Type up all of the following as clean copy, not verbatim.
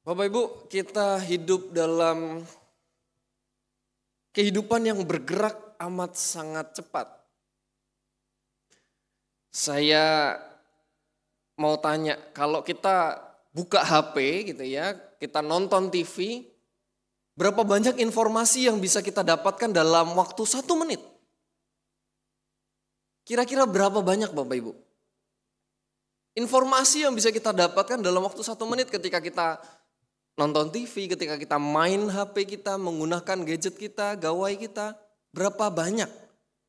Bapak Ibu, kita hidup dalam kehidupan yang bergerak amat sangat cepat. Saya mau tanya, kalau kita buka HP gitu ya, kita nonton TV, berapa banyak informasi yang bisa kita dapatkan dalam waktu 1 menit? Kira-kira berapa banyak Bapak Ibu? Informasi yang bisa kita dapatkan dalam waktu 1 menit ketika kita nonton TV, ketika kita main HP kita, menggunakan gadget kita, gawai kita, berapa banyak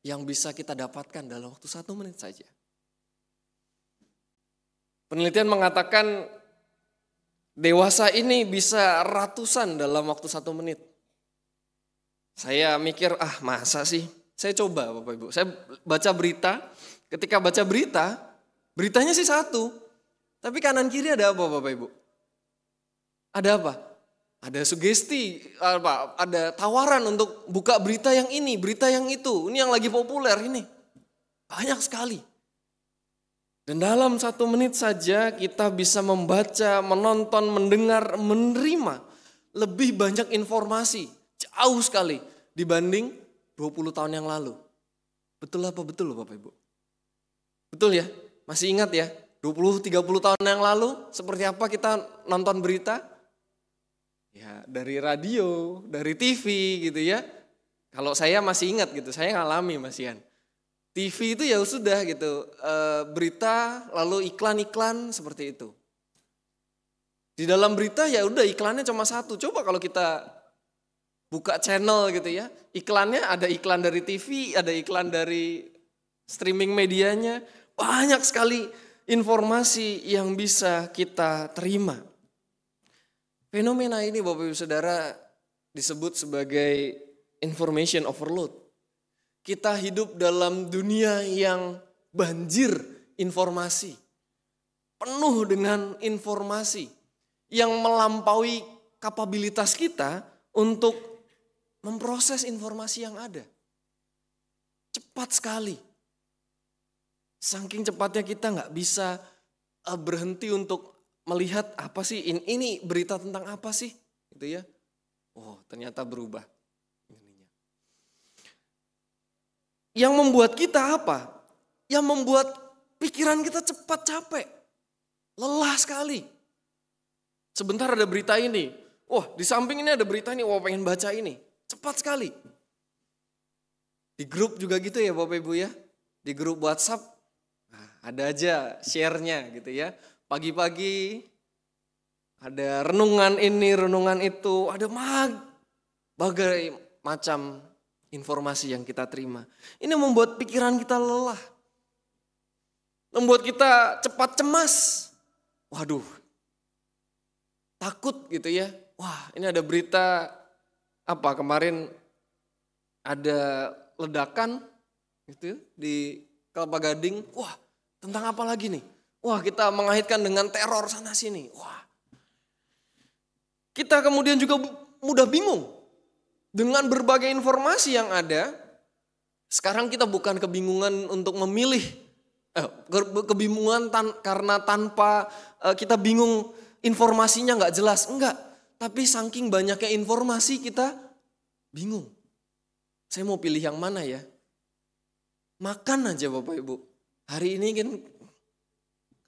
yang bisa kita dapatkan dalam waktu 1 menit saja. Penelitian mengatakan dewasa ini bisa ratusan dalam waktu 1 menit. Saya mikir, masa sih? Saya coba Bapak Ibu, saya baca berita, ketika baca berita, beritanya sih satu, tapi kanan kiri ada apa Bapak Ibu? Ada apa? Ada sugesti, ada tawaran untuk buka berita yang ini, berita yang itu. Ini yang lagi populer ini. Banyak sekali. Dan dalam 1 menit saja kita bisa membaca, menonton, mendengar, menerima lebih banyak informasi. Jauh sekali dibanding 20 tahun yang lalu. Betul apa betul Bapak Ibu? Betul ya? Masih ingat ya? 20-30 tahun yang lalu seperti apa kita nonton berita? Ya, dari radio, dari TV gitu ya. Kalau saya masih ingat gitu, saya ngalami Mas Ian. TV itu ya sudah gitu, berita lalu iklan-iklan seperti itu. Di dalam berita ya udah iklannya cuma satu. Coba kalau kita buka channel gitu ya, iklannya ada iklan dari TV, ada iklan dari streaming medianya. Banyak sekali informasi yang bisa kita terima. Fenomena ini Bapak Ibu Saudara disebut sebagai information overload. Kita hidup dalam dunia yang banjir informasi. Penuh dengan informasi yang melampaui kapabilitas kita untuk memproses informasi yang ada. Cepat sekali. Saking cepatnya kita nggak bisa berhenti untuk melihat apa sih ini berita tentang apa sih gitu ya. Oh, ternyata berubah. Yang membuat kita apa? Yang membuat pikiran kita cepat capek. Lelah sekali. Sebentar ada berita ini. Wah, di samping ini ada berita ini. Wah, pengen baca ini. Cepat sekali. Di grup juga gitu ya Bapak Ibu ya. Di grup WhatsApp ada aja share-nya gitu ya. Pagi-pagi ada renungan ini, renungan itu, ada berbagai macam informasi yang kita terima. Ini membuat pikiran kita lelah. Membuat kita cepat cemas. Waduh, takut gitu ya. Wah, ini ada berita apa kemarin ada ledakan gitu di Kelapa Gading. Wah, tentang apa lagi nih? Wah, kita mengaitkan dengan teror sana sini. Wah. Kita kemudian juga mudah bingung dengan berbagai informasi yang ada. Sekarang kita bukan kebingungan untuk memilih, kebingungan karena tanpa kita bingung informasinya nggak jelas, enggak. Tapi saking banyaknya informasi kita bingung. Saya mau pilih yang mana ya? Makan aja Bapak Ibu. Hari ini kan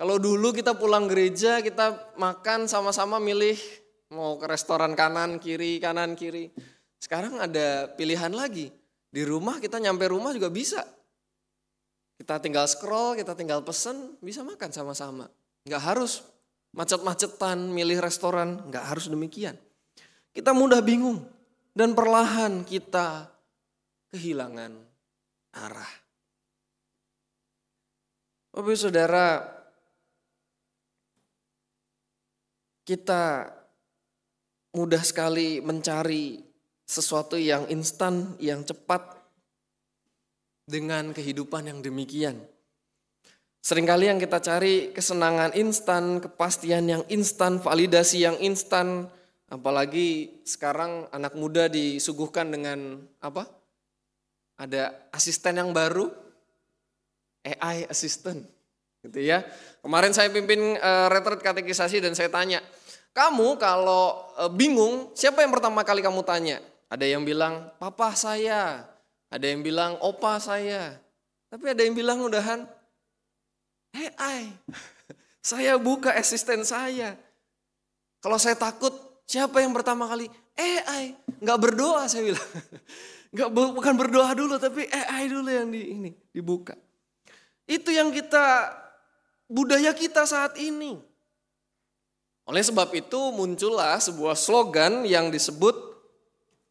kalau dulu kita pulang gereja, kita makan sama-sama milih mau ke restoran kanan kiri. Sekarang ada pilihan lagi. Di rumah kita nyampe rumah juga bisa. Kita tinggal scroll, kita tinggal pesen, bisa makan sama-sama. Nggak harus macet-macetan milih restoran, nggak harus demikian. Kita mudah bingung dan perlahan kita kehilangan arah. Bapak Ibu Saudara, kita mudah sekali mencari sesuatu yang instan, yang cepat dengan kehidupan yang demikian. Seringkali yang kita cari kesenangan instan, kepastian yang instan, validasi yang instan. Apalagi sekarang anak muda disuguhkan dengan apa? Ada asisten yang baru, AI assistant gitu ya. Kemarin saya pimpin retret katekisasi dan saya tanya, Kamu kalau bingung, siapa yang pertama kali kamu tanya? Ada yang bilang, papa saya. Ada yang bilang, opa saya. Tapi ada yang bilang udahan, AI. Saya buka asisten saya. Kalau saya takut, siapa yang pertama kali? AI. Nggak berdoa saya bilang. Bukan berdoa dulu, tapi AI dulu yang dibuka. Itu yang budaya kita saat ini. Oleh sebab itu muncullah sebuah slogan yang disebut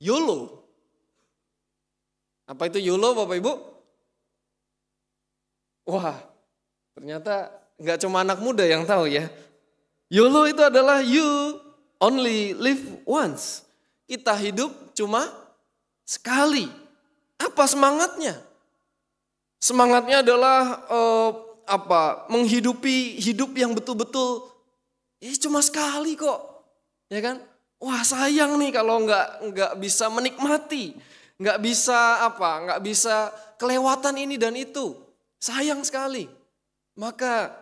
YOLO. Apa itu YOLO Bapak Ibu? Wah, ternyata nggak cuma anak muda yang tahu ya. YOLO itu adalah you only live once. Kita hidup cuma sekali. Apa semangatnya? Semangatnya adalah menghidupi hidup yang betul-betul cuma sekali kok. Ya kan? Wah, sayang nih kalau nggak bisa menikmati, nggak bisa kelewatan ini dan itu. Sayang sekali. Maka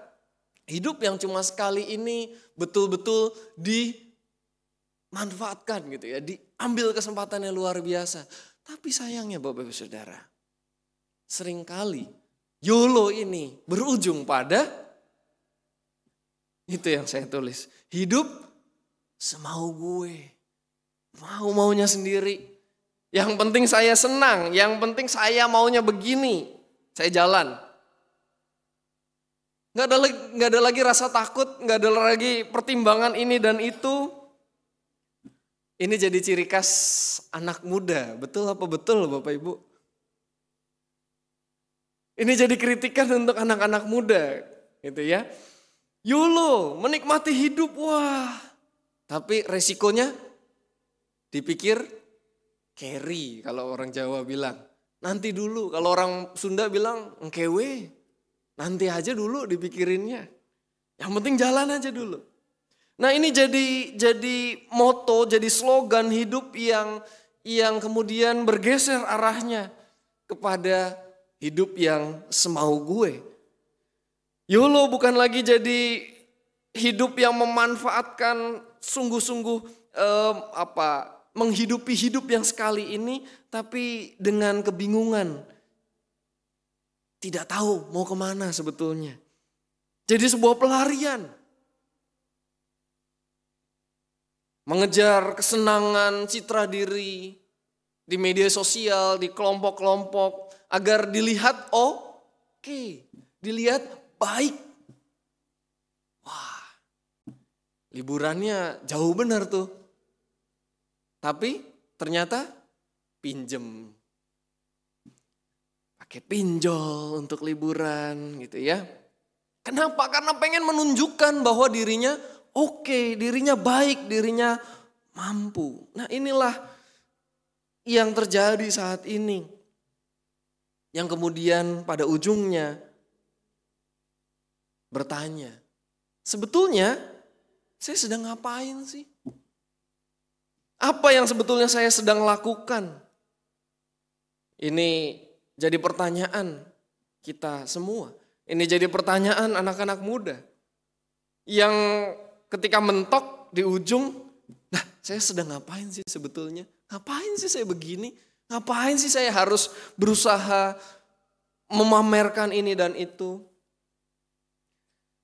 hidup yang cuma sekali ini betul-betul dimanfaatkan gitu ya, diambil kesempatan yang luar biasa. Tapi sayangnya Bapak Ibu Saudara, seringkali YOLO ini berujung pada itu yang saya tulis. Hidup semau gue, maunya sendiri. Yang penting saya senang, yang penting saya maunya begini, saya jalan. Nggak ada lagi rasa takut, nggak ada lagi pertimbangan ini dan itu. Ini jadi ciri khas anak muda, betul apa betul Bapak Ibu? Ini jadi kritikan untuk anak-anak muda, gitu ya. YOLO, menikmati hidup, wah. Tapi resikonya dipikir carry kalau orang Jawa bilang. Nanti dulu, kalau orang Sunda bilang engkewe. Nanti aja dulu dipikirinnya. Yang penting jalan aja dulu. Nah ini jadi moto, jadi slogan hidup yang kemudian bergeser arahnya kepada hidup yang semau gue. YOLO bukan lagi jadi hidup yang memanfaatkan sungguh-sungguh menghidupi hidup yang sekali ini, tapi dengan kebingungan. Tidak tahu mau kemana sebetulnya. Jadi sebuah pelarian. Mengejar kesenangan citra diri di media sosial, di kelompok-kelompok. Agar dilihat oke, dilihat baik. Wah, liburannya jauh benar tuh. Tapi ternyata pinjem. Pakai pinjol untuk liburan gitu ya. Kenapa? Karena pengen menunjukkan bahwa dirinya oke, dirinya baik, dirinya mampu. Nah inilah yang terjadi saat ini. Yang kemudian pada ujungnya bertanya, sebetulnya saya sedang ngapain sih? Apa yang sebetulnya saya sedang lakukan? Ini jadi pertanyaan kita semua. Ini jadi pertanyaan anak-anak muda. Yang ketika mentok di ujung, nah saya sedang ngapain sih sebetulnya? Ngapain sih saya begini? Ngapain sih saya harus berusaha memamerkan ini dan itu?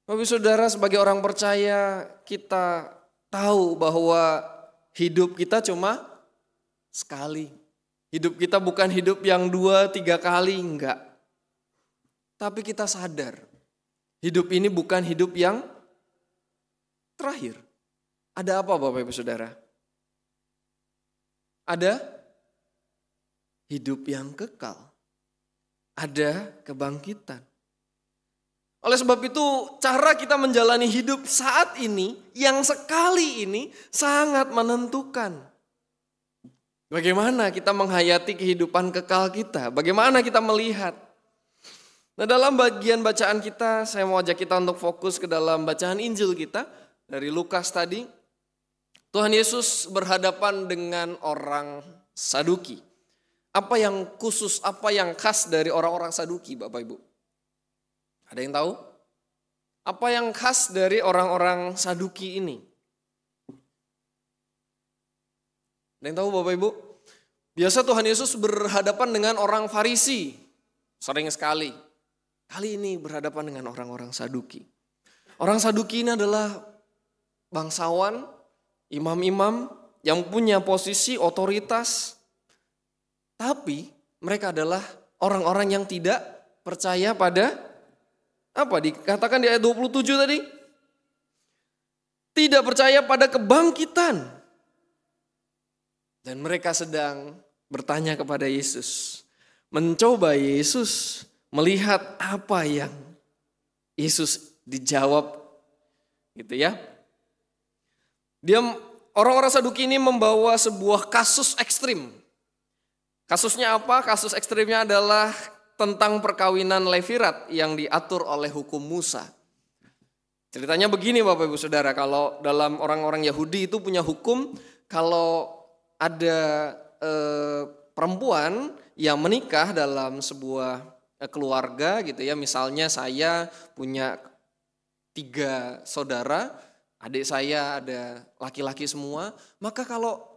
Bapak Saudara, sebagai orang percaya kita tahu bahwa hidup kita cuma sekali. Hidup kita bukan hidup yang 2-3 kali, enggak. Tapi kita sadar, hidup ini bukan hidup yang terakhir. Ada apa Bapak Ibu Saudara? Ada hidup yang kekal. Ada kebangkitan. Oleh sebab itu cara kita menjalani hidup saat ini, yang sekali ini sangat menentukan. Bagaimana kita menghayati kehidupan kekal kita, bagaimana kita melihat. Nah dalam bagian bacaan kita, saya mau ajak kita untuk fokus ke dalam bacaan Injil kita. Dari Lukas tadi, Tuhan Yesus berhadapan dengan orang Saduki. Apa yang khusus, apa yang khas dari orang-orang Saduki Bapak Ibu? Ada yang tahu? Apa yang khas dari orang-orang Saduki ini? Ada yang tahu Bapak Ibu? Biasa Tuhan Yesus berhadapan dengan orang Farisi. Sering sekali. Kali ini berhadapan dengan orang-orang Saduki. Orang Saduki ini adalah bangsawan, imam-imam yang punya posisi otoritas. Tapi mereka adalah orang-orang yang tidak percaya pada apa? Dikatakan di ayat 27 tadi. Tidak percaya pada kebangkitan. Dan mereka sedang bertanya kepada Yesus. Mencoba Yesus melihat apa yang Yesus dijawab. Gitu ya. Orang-orang Saduki ini membawa sebuah kasus ekstrim. Kasusnya apa? Kasus ekstrimnya adalah tentang perkawinan levirat yang diatur oleh hukum Musa. Ceritanya begini Bapak Ibu Saudara, kalau dalam orang-orang Yahudi itu punya hukum, kalau ada perempuan yang menikah dalam sebuah keluarga gitu ya, misalnya saya punya 3 saudara, adik saya ada laki-laki semua, maka kalau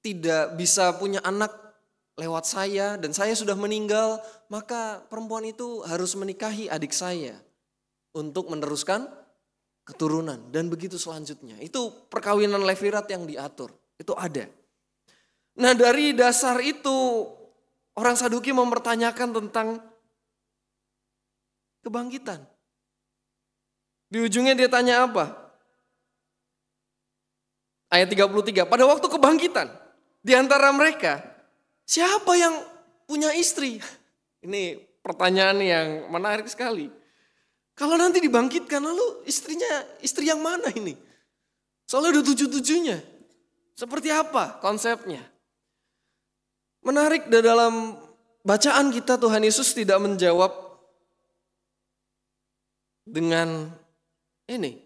tidak bisa punya anak lewat saya dan saya sudah meninggal, maka perempuan itu harus menikahi adik saya untuk meneruskan keturunan dan begitu selanjutnya. Itu perkawinan levirat yang diatur, itu ada. Nah dari dasar itu orang Saduki mempertanyakan tentang kebangkitan. Di ujungnya dia tanya apa? Ayat 33, pada waktu kebangkitan di antara mereka siapa yang punya istri? Ini pertanyaan yang menarik sekali. Kalau nanti dibangkitkan lalu istri yang mana ini? Soalnya udah 7-7-nya. Seperti apa konsepnya? Menarik dalam bacaan kita Tuhan Yesus tidak menjawab dengan ini.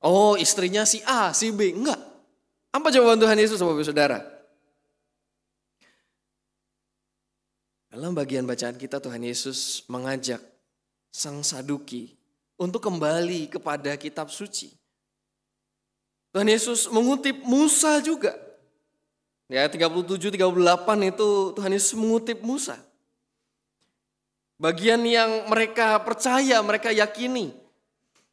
Oh istrinya si A, si B. Enggak. Apa jawaban Tuhan Yesus Bapak Saudara? Dalam bagian bacaan kita Tuhan Yesus mengajak sang Saduki untuk kembali kepada kitab suci. Tuhan Yesus mengutip Musa juga. Ya 37-38 itu Tuhan Yesus mengutip Musa. Bagian yang mereka percaya, mereka yakini.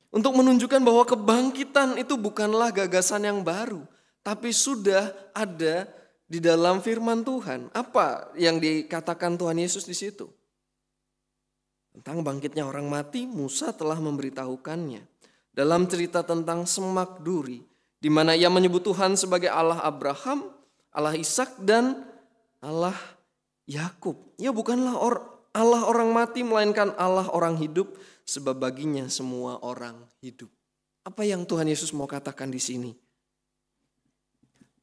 Untuk menunjukkan bahwa kebangkitan itu bukanlah gagasan yang baru. Tapi sudah ada di dalam firman Tuhan. Apa yang dikatakan Tuhan Yesus di situ? Tentang bangkitnya orang mati, Musa telah memberitahukannya. Dalam cerita tentang semak duri, di mana ia menyebut Tuhan sebagai Allah Abraham, Allah Ishak dan Allah Yakub. Ya bukanlah Allah orang mati melainkan Allah orang hidup, sebab baginya semua orang hidup. Apa yang Tuhan Yesus mau katakan di sini?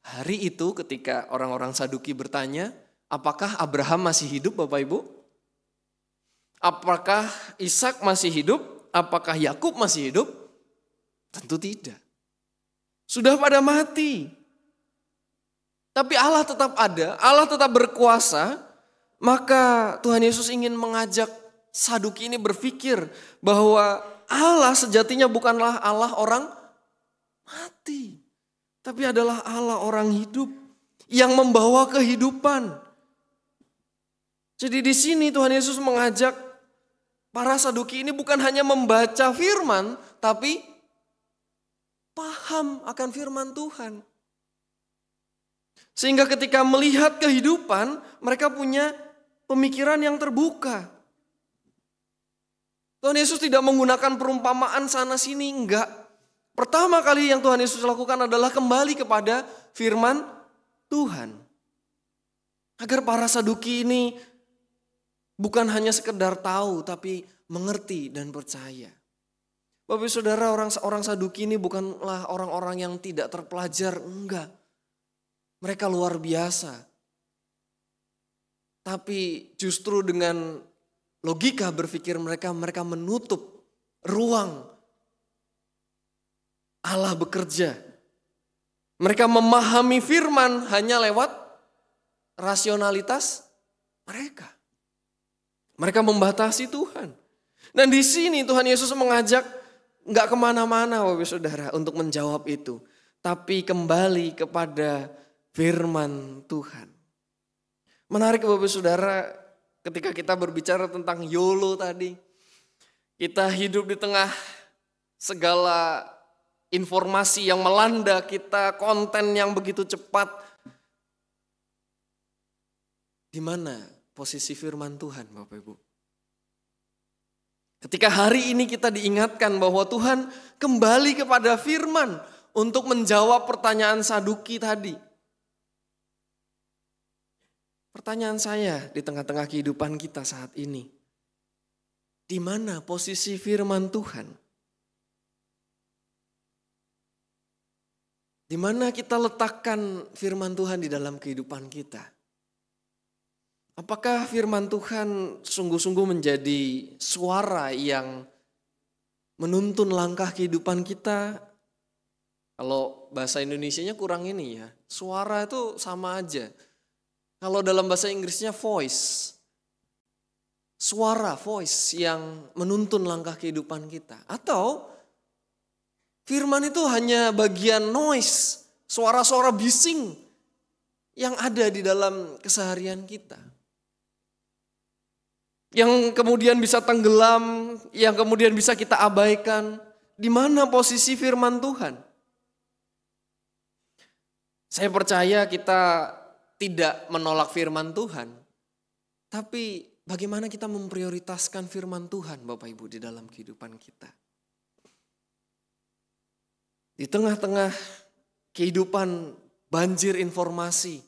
Hari itu ketika orang-orang Saduki bertanya, apakah Abraham masih hidup Bapak Ibu? Apakah Ishak masih hidup? Apakah Yakub masih hidup? Tentu tidak. Sudah pada mati. Tapi Allah tetap ada, Allah tetap berkuasa, maka Tuhan Yesus ingin mengajak Saduki ini berpikir bahwa Allah sejatinya bukanlah Allah orang mati, tapi adalah Allah orang hidup yang membawa kehidupan. Jadi di sini Tuhan Yesus mengajak para Saduki ini bukan hanya membaca firman, tapi paham akan firman Tuhan. Sehingga ketika melihat kehidupan, mereka punya pemikiran yang terbuka. Tuhan Yesus tidak menggunakan perumpamaan sana sini, enggak. Pertama kali yang Tuhan Yesus lakukan adalah kembali kepada firman Tuhan. Agar para Saduki ini bukan hanya sekedar tahu, tapi mengerti dan percaya. Bapak Saudara, orang Saduki ini bukanlah orang-orang yang tidak terpelajar, enggak. Mereka luar biasa. Tapi justru dengan logika berpikir mereka menutup ruang Allah bekerja. Mereka memahami firman hanya lewat rasionalitas mereka. Mereka membatasi Tuhan. Dan di sini Tuhan Yesus mengajak nggak kemana-mana Bapak Saudara untuk menjawab itu. Tapi kembali kepada firman Tuhan. Menarik Bapak Saudara, ketika kita berbicara tentang YOLO tadi, kita hidup di tengah segala informasi yang melanda kita, konten yang begitu cepat. Di mana posisi firman Tuhan Bapak Ibu? Ketika hari ini kita diingatkan bahwa Tuhan kembali kepada firman untuk menjawab pertanyaan Saduki tadi. Pertanyaan saya di tengah-tengah kehidupan kita saat ini. Di mana posisi firman Tuhan? Di mana kita letakkan firman Tuhan di dalam kehidupan kita? Apakah firman Tuhan sungguh-sungguh menjadi suara yang menuntun langkah kehidupan kita? Kalau bahasa Indonesianya kurang ini ya, suara itu sama aja. Kalau dalam bahasa Inggrisnya voice, suara voice yang menuntun langkah kehidupan kita. Atau firman itu hanya bagian noise, suara-suara bising yang ada di dalam keseharian kita. Yang kemudian bisa tenggelam, yang kemudian bisa kita abaikan. Di mana posisi firman Tuhan? Saya percaya kita tidak menolak firman Tuhan, tapi bagaimana kita memprioritaskan firman Tuhan Bapak Ibu di dalam kehidupan kita. Di tengah-tengah kehidupan banjir informasi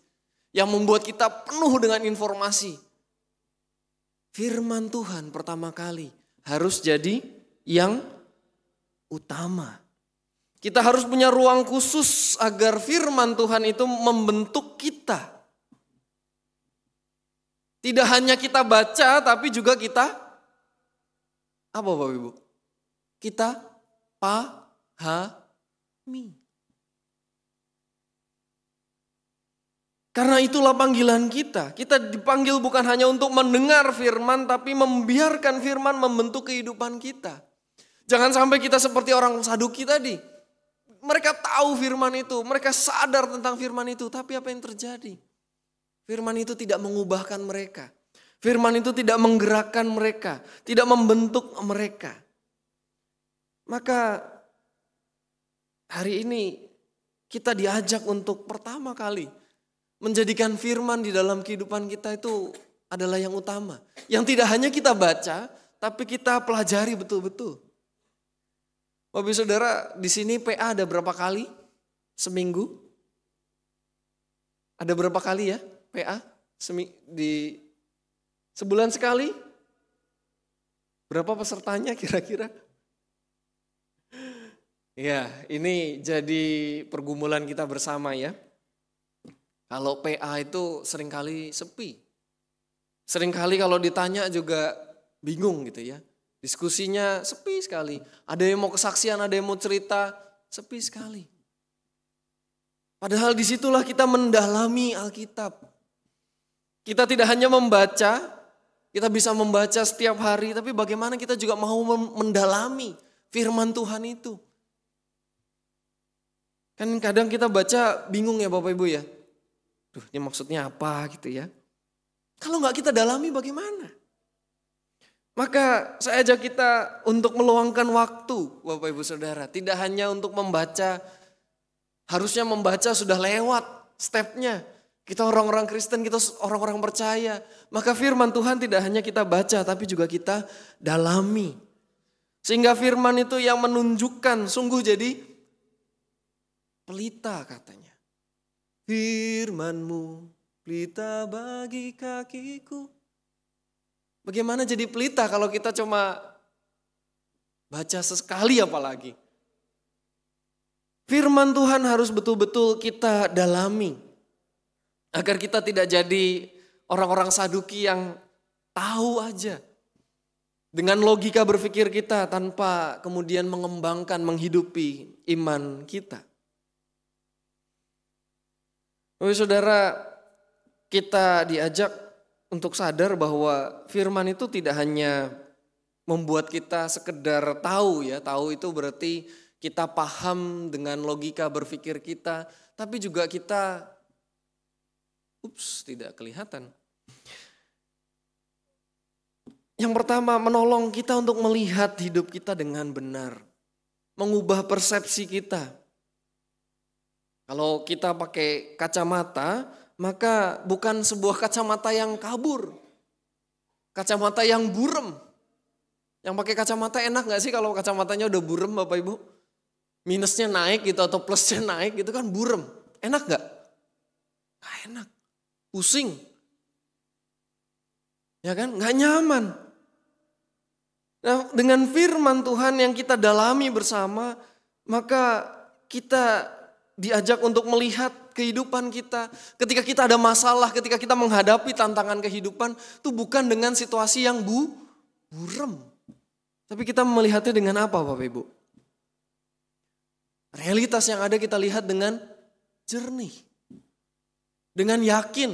yang membuat kita penuh dengan informasi, firman Tuhan pertama kali harus jadi yang utama. Kita harus punya ruang khusus agar firman Tuhan itu membentuk kita. Tidak hanya kita baca, tapi juga kita, apa Bapak Ibu? Kita pahami. Karena itulah panggilan kita. Kita dipanggil bukan hanya untuk mendengar firman, tapi membiarkan firman membentuk kehidupan kita. Jangan sampai kita seperti orang Saduki tadi. Mereka tahu firman itu, mereka sadar tentang firman itu, tapi apa yang terjadi? Firman itu tidak mengubahkan mereka. Firman itu tidak menggerakkan mereka, tidak membentuk mereka. Maka hari ini kita diajak untuk pertama kali menjadikan firman di dalam kehidupan kita itu adalah yang utama. Yang tidak hanya kita baca, tapi kita pelajari betul-betul. Bapak Saudara, di sini PA ada berapa kali seminggu? Ada berapa kali ya PA di sebulan sekali? Berapa pesertanya kira-kira? Ya, ini jadi pergumulan kita bersama ya. Kalau PA itu seringkali sepi. Seringkali kalau ditanya juga bingung gitu ya. Diskusinya sepi sekali. Ada yang mau kesaksian, ada yang mau cerita, sepi sekali. Padahal disitulah kita mendalami Alkitab. Kita tidak hanya membaca, kita bisa membaca setiap hari, tapi bagaimana kita juga mau mendalami firman Tuhan itu. Kan kadang kita baca bingung ya Bapak Ibu ya. Duh, ini maksudnya apa gitu ya. Kalau nggak kita dalami bagaimana? Maka saya ajak kita untuk meluangkan waktu Bapak Ibu Saudara. Tidak hanya untuk membaca, harusnya membaca sudah lewat stepnya. Kita orang-orang Kristen, kita orang-orang percaya. Maka firman Tuhan tidak hanya kita baca, tapi juga kita dalami. Sehingga firman itu yang menunjukkan, sungguh jadi pelita katanya. Firman-Mu pelita bagi kakiku. Bagaimana jadi pelita kalau kita cuma baca sesekali apalagi. Firman Tuhan harus betul-betul kita dalami. Agar kita tidak jadi orang-orang Saduki yang tahu aja. Dengan logika berpikir kita tanpa kemudian mengembangkan, menghidupi iman kita. Bapak Saudara, kita diajak untuk sadar bahwa firman itu tidak hanya membuat kita sekedar tahu ya. Tahu itu berarti kita paham dengan logika berpikir kita. Tapi juga kita Tidak kelihatan. Yang pertama, menolong kita untuk melihat hidup kita dengan benar. Mengubah persepsi kita. Kalau kita pakai kacamata, maka bukan sebuah kacamata yang kabur. Kacamata yang burem. Yang pakai kacamata enak gak sih kalau kacamatanya udah burem Bapak Ibu? Minusnya naik gitu atau plusnya naik gitu kan burem. Enak gak? Gak enak. Pusing. Ya kan? Gak nyaman. Nah, dengan firman Tuhan yang kita dalami bersama, maka kita diajak untuk melihat kehidupan kita. Ketika kita ada masalah, ketika kita menghadapi tantangan kehidupan, itu bukan dengan situasi yang buram. Tapi kita melihatnya dengan apa Bapak Ibu? Realitas yang ada kita lihat dengan jernih. Dengan yakin.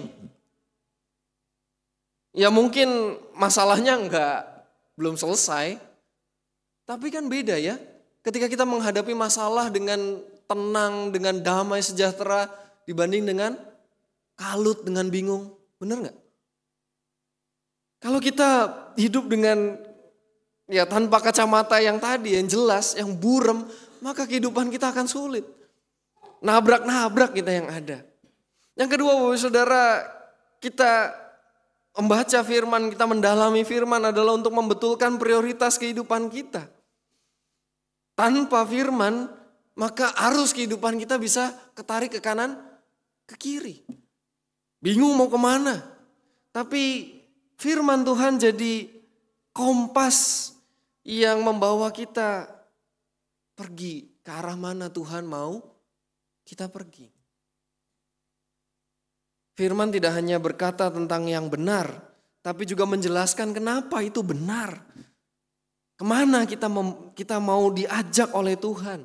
Ya mungkin masalahnya belum selesai. Tapi kan beda ya. Ketika kita menghadapi masalah dengan tenang, dengan damai sejahtera dibanding dengan kalut, dengan bingung. Benar gak? Kalau kita hidup dengan tanpa kacamata yang tadi, yang jelas, yang burem, maka kehidupan kita akan sulit. Nabrak-nabrak kita yang ada. Yang kedua Bapak Saudara, kita membaca firman, kita mendalami firman adalah untuk membetulkan prioritas kehidupan kita. Tanpa firman, maka arus kehidupan kita bisa ketarik ke kanan, ke kiri. Bingung mau kemana. Tapi firman Tuhan jadi kompas yang membawa kita pergi ke arah mana Tuhan mau kita pergi. Firman tidak hanya berkata tentang yang benar, tapi juga menjelaskan kenapa itu benar. Kemana kita mau diajak oleh Tuhan.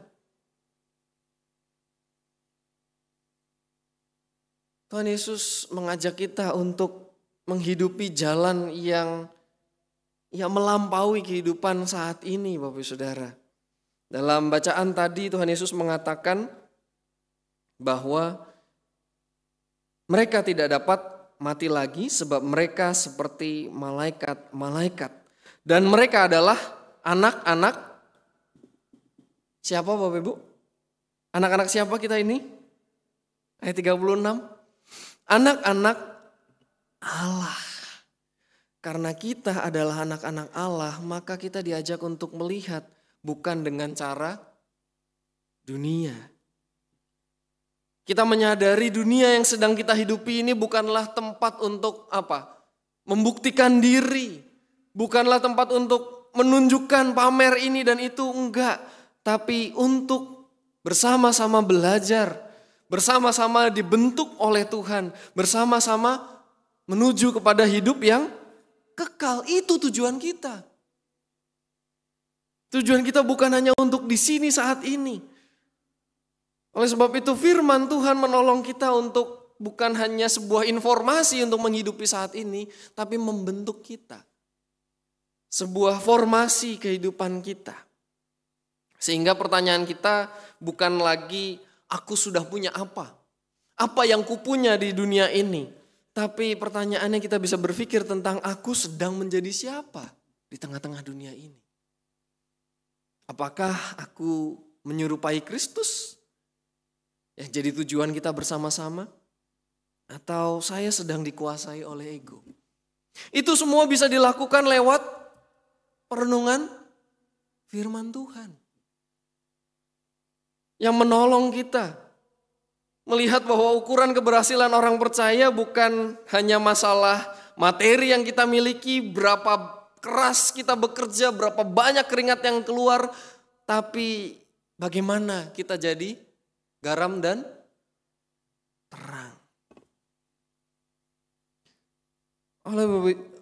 Tuhan Yesus mengajak kita untuk menghidupi jalan yang melampaui kehidupan saat ini Bapak Saudara. Dalam bacaan tadi Tuhan Yesus mengatakan bahwa mereka tidak dapat mati lagi sebab mereka seperti malaikat-malaikat. Dan mereka adalah anak-anak siapa Bapak Ibu? Anak-anak siapa kita ini? Ayat 36. Anak-anak Allah. Karena kita adalah anak-anak Allah, maka kita diajak untuk melihat bukan dengan cara dunia. Kita menyadari dunia yang sedang kita hidupi ini bukanlah tempat untuk membuktikan diri. Bukanlah tempat untuk menunjukkan pamer ini dan itu, enggak. Tapi untuk bersama-sama belajar, bersama-sama dibentuk oleh Tuhan, bersama-sama menuju kepada hidup yang kekal. Itu tujuan kita. Tujuan kita bukan hanya untuk di sini saat ini. Oleh sebab itu firman Tuhan menolong kita untuk bukan hanya sebuah informasi untuk menghidupi saat ini, tapi membentuk kita. Sebuah formasi kehidupan kita. Sehingga pertanyaan kita bukan lagi aku sudah punya apa. Apa yang kupunya di dunia ini. Tapi pertanyaannya kita bisa berpikir tentang aku sedang menjadi siapa di tengah-tengah dunia ini. Apakah aku menyerupai Kristus? Yang jadi tujuan kita bersama-sama? Atau saya sedang dikuasai oleh ego? Itu semua bisa dilakukan lewat perenungan firman Tuhan. Yang menolong kita melihat bahwa ukuran keberhasilan orang percaya bukan hanya masalah materi yang kita miliki, berapa keras kita bekerja, berapa banyak keringat yang keluar, tapi bagaimana kita jadi garam dan terang.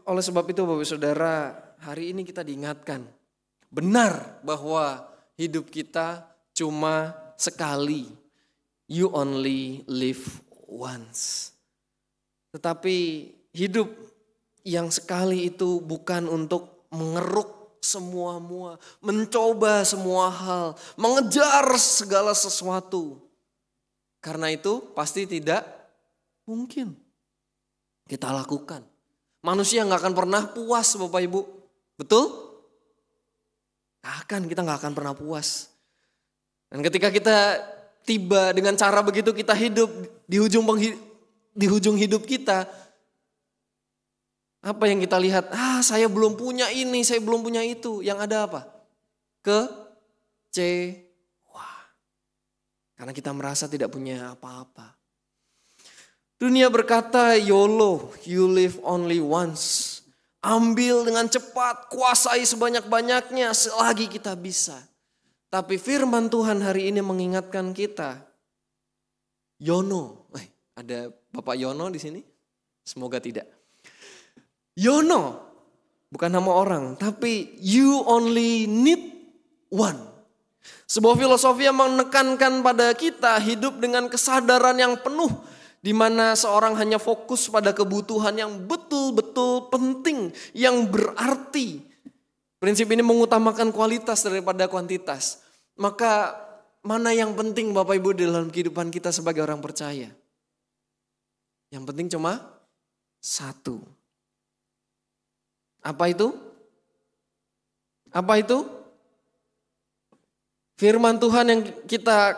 Oleh sebab itu Bapak Saudara, hari ini kita diingatkan benar bahwa hidup kita cuma sekali. You only live once. Tetapi hidup yang sekali itu bukan untuk mengeruk semua mua, mencoba semua hal, mengejar segala sesuatu. Karena itu pasti tidak mungkin. kita lakukan. Manusia nggak akan pernah puas Bapak Ibu. Betul? Kita nggak akan pernah puas. Dan ketika kita tiba dengan cara begitu kita hidup di ujung hidup kita. Apa yang kita lihat? Saya belum punya ini, saya belum punya itu. Yang ada apa? Kecewa. Karena kita merasa tidak punya apa-apa. Dunia berkata, YOLO, you live only once. Ambil dengan cepat, kuasai sebanyak-banyaknya selagi kita bisa. Tapi firman Tuhan hari ini mengingatkan kita, Yono. Ada Bapak Yono di sini? Semoga tidak. Yono, bukan nama orang, tapi you only need one. Sebuah filosofi yang menekankan pada kita hidup dengan kesadaran yang penuh, di mana seorang hanya fokus pada kebutuhan yang betul-betul penting, yang berarti. Prinsip ini mengutamakan kualitas daripada kuantitas. Maka mana yang penting Bapak Ibu dalam kehidupan kita sebagai orang percaya? Yang penting cuma satu. Apa itu? Apa itu? Firman Tuhan yang kita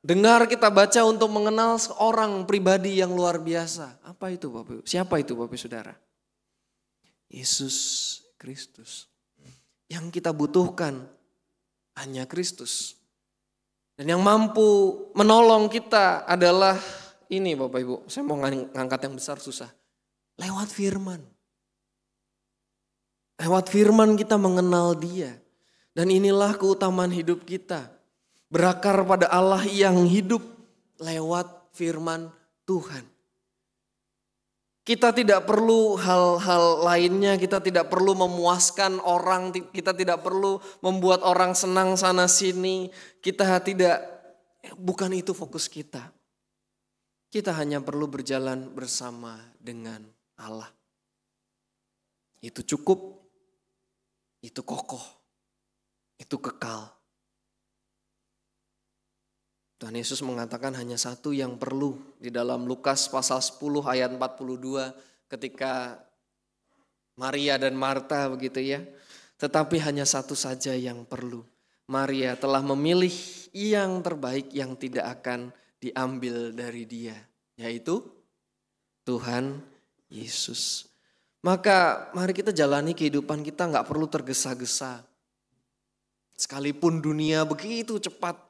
dengar, kita baca untuk mengenal seorang pribadi yang luar biasa. Apa itu Bapak Ibu? Siapa itu Bapak Ibu Saudara? Yesus Kristus. Yang kita butuhkan hanya Kristus. Dan yang mampu menolong kita adalah ini Bapak Ibu. Saya mau ngangkat yang besar susah. Lewat firman. Lewat firman kita mengenal Dia. Dan inilah keutamaan hidup kita. Berakar pada Allah yang hidup lewat firman Tuhan. Kita tidak perlu hal-hal lainnya, kita tidak perlu memuaskan orang, kita tidak perlu membuat orang senang sana sini. Bukan itu fokus kita. Kita hanya perlu berjalan bersama dengan Allah. Itu cukup, itu kokoh, itu kekal. Tuhan Yesus mengatakan hanya satu yang perlu di dalam Lukas pasal 10 ayat 42 ketika Maria dan Marta begitu ya. Tetapi hanya satu saja yang perlu. Maria telah memilih yang terbaik yang tidak akan diambil dari dia. Yaitu Tuhan Yesus. Maka mari kita jalani kehidupan kita gak perlu tergesa-gesa. Sekalipun dunia begitu cepat.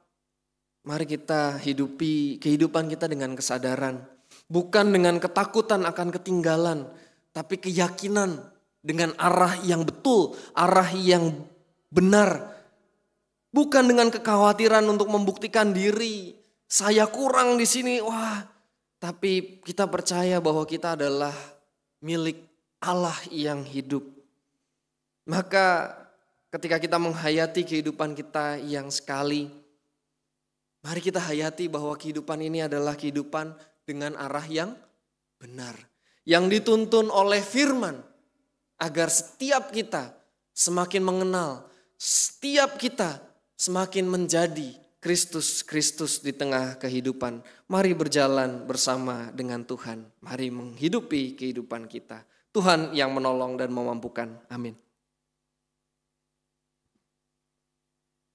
Mari kita hidupi kehidupan kita dengan kesadaran. Bukan dengan ketakutan akan ketinggalan. Tapi keyakinan dengan arah yang betul. Arah yang benar. Bukan dengan kekhawatiran untuk membuktikan diri. Saya kurang di sini. Tapi kita percaya bahwa kita adalah milik Allah yang hidup. Maka ketika kita menghayati kehidupan kita yang sekali. Mari kita hayati bahwa kehidupan ini adalah kehidupan dengan arah yang benar. Yang dituntun oleh firman. Agar setiap kita semakin mengenal. Setiap kita semakin menjadi Kristus di tengah kehidupan. Mari berjalan bersama dengan Tuhan. Mari menghidupi kehidupan kita. Tuhan yang menolong dan memampukan. Amin.